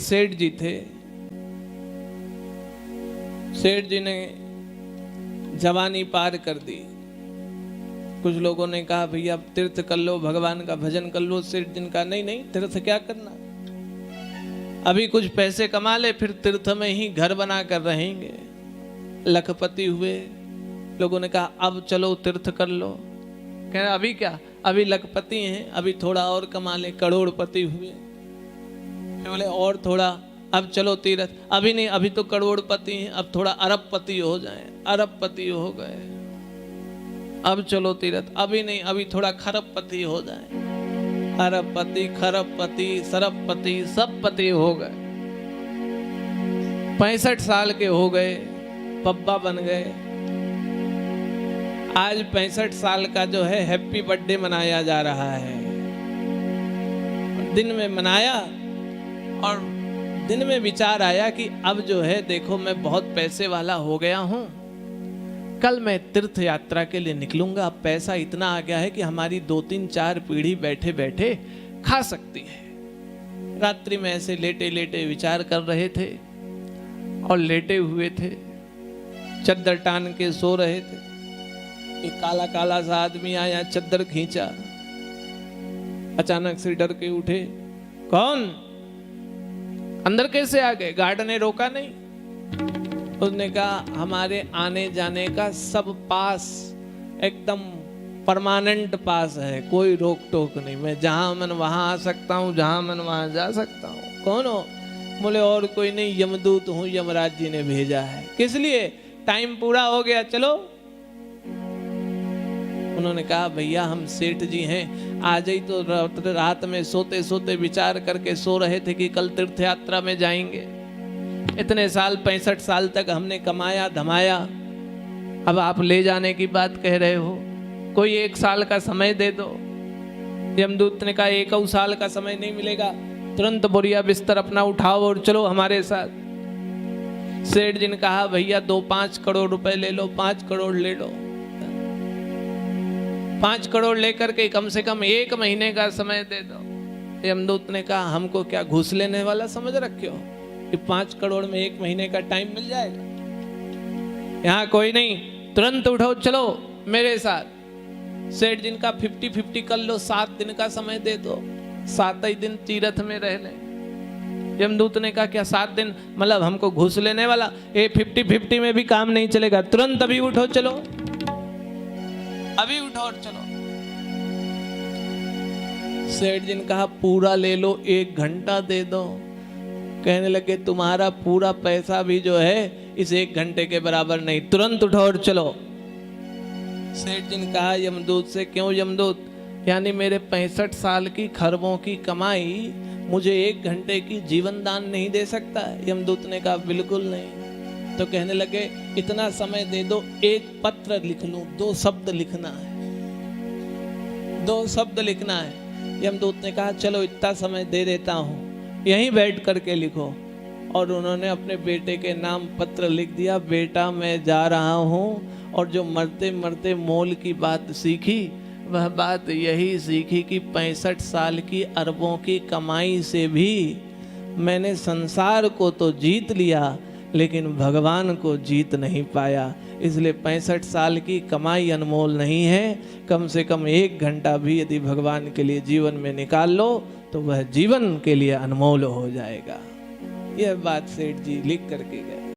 सेठ जी थे। सेठ जी ने जवानी पार कर दी। कुछ लोगों ने कहा भैया अब तीर्थ कर लो, भगवान का भजन कर लो। सेठ जी ने कहा नहीं नहीं, तीर्थ क्या करना, अभी कुछ पैसे कमा ले फिर तीर्थ में ही घर बना कर रहेंगे। लखपति हुए। लोगों ने कहा अब चलो तीर्थ कर लो। कह रहे अभी क्या, अभी लखपति हैं, अभी थोड़ा और कमा ले, करोड़पति हुए। फिर बोले और थोड़ा, अब चलो तीर्थ। अभी नहीं, अभी तो करोड़पति हैं, अब थोड़ा अरबपति हो जाए। अरबपति हो गए, अब चलो तीर्थ। अभी नहीं, अभी थोड़ा खरबपति हो जाए। अरबपति, खरबपति, सरबपति, सब पति हो गए। 65 साल के हो गए, पब्बा बन गए। आज 65 साल का जो है हैप्पी बर्थडे मनाया जा रहा है। दिन में मनाया और दिन में विचार आया कि अब जो है देखो मैं बहुत पैसे वाला हो गया हूं, कल मैं तीर्थ यात्रा के लिए निकलूंगा। अब पैसा इतना आ गया है कि हमारी 2-3-4 पीढ़ी बैठे बैठे खा सकती है। रात्रि में ऐसे लेटे लेटे विचार कर रहे थे और लेटे हुए थे, चद्दर टान के सो रहे थे। एक काला काला सा आदमी आया, चद्दर खींचा, अचानक से डर के उठे। कौन? अंदर कैसे आ गए? गार्ड ने रोका नहीं। उसने कहा हमारे आने जाने का सब पास एकदम परमानेंट पास है, कोई रोक टोक नहीं। मैं जहां मन वहां आ सकता हूं, जहां मन वहां जा सकता हूं। कौन हो? बोले और कोई नहीं, यमदूत हूं, यमराज जी ने भेजा है। किस लिए? टाइम पूरा हो गया, चलो। उन्होंने कहा भैया हम सेठ जी हैं, आज ही तो रात में सोते सोते विचार करके सो रहे थे कि कल तीर्थ यात्रा में जाएंगे। इतने साल 65 साल तक हमने कमाया धमाया, अब आप ले जाने की बात कह रहे हो। कोई 1 साल का समय दे दो। यमदूत ने कहा 1 साल का समय नहीं मिलेगा, तुरंत बोरिया बिस्तर अपना उठाओ और चलो हमारे साथ। सेठ जी ने कहा भैया 2-5 करोड़ रुपए ले लो, 5 करोड़ ले लो। 5 करोड़ लेकर के कम से कम 1 महीने का समय दे दो। यमदूत ने कहा हमको क्या घूस लेने वाला समझ रखे हो कि 5 करोड़ में 1 महीने का टाइम मिल जाएगा? यहाँ कोई नहीं, तुरंत उठो चलो मेरे साथ। सेठ दिन का 50-50 कर लो, 7 दिन का समय दे दो, 7 ही दिन तीर्थ में रह लें। यमदूत ने कहा क्या 7 दिन मतलब हमको घूस लेने वाला? ये 50-50 में भी काम नहीं चलेगा, तुरंत अभी उठो चलो, अभी उठो और चलो। सेठ जी ने कहा पूरा ले लो, 1 घंटा दे दो। कहने लगे तुम्हारा पूरा पैसा भी जो है इस 1 घंटे के बराबर नहीं, तुरंत उठो और चलो। सेठ जी ने कहा यमदूत से क्यों यमदूत, यानी मेरे 65 साल की खरबों की कमाई मुझे 1 घंटे की जीवन दान नहीं दे सकता? यमदूत ने कहा बिल्कुल नहीं। तो कहने लगे इतना समय दे दो, 1 पत्र लिख लूं, 2 शब्द लिखना है, 2 शब्द लिखना है। यमदूत ने कहा चलो इतना समय दे देता हूं, यहीं बैठ करके लिखो। और उन्होंने अपने बेटे के नाम पत्र लिख दिया, बेटा मैं जा रहा हूं। और जो मरते मरते मोल की बात सीखी, वह बात यही सीखी कि 65 साल की अरबों की कमाई से भी मैंने संसार को तो जीत लिया लेकिन भगवान को जीत नहीं पाया। इसलिए 65 साल की कमाई अनमोल नहीं है, कम से कम 1 घंटा भी यदि भगवान के लिए जीवन में निकाल लो तो वह जीवन के लिए अनमोल हो जाएगा। यह बात सेठ जी लिख करके गए।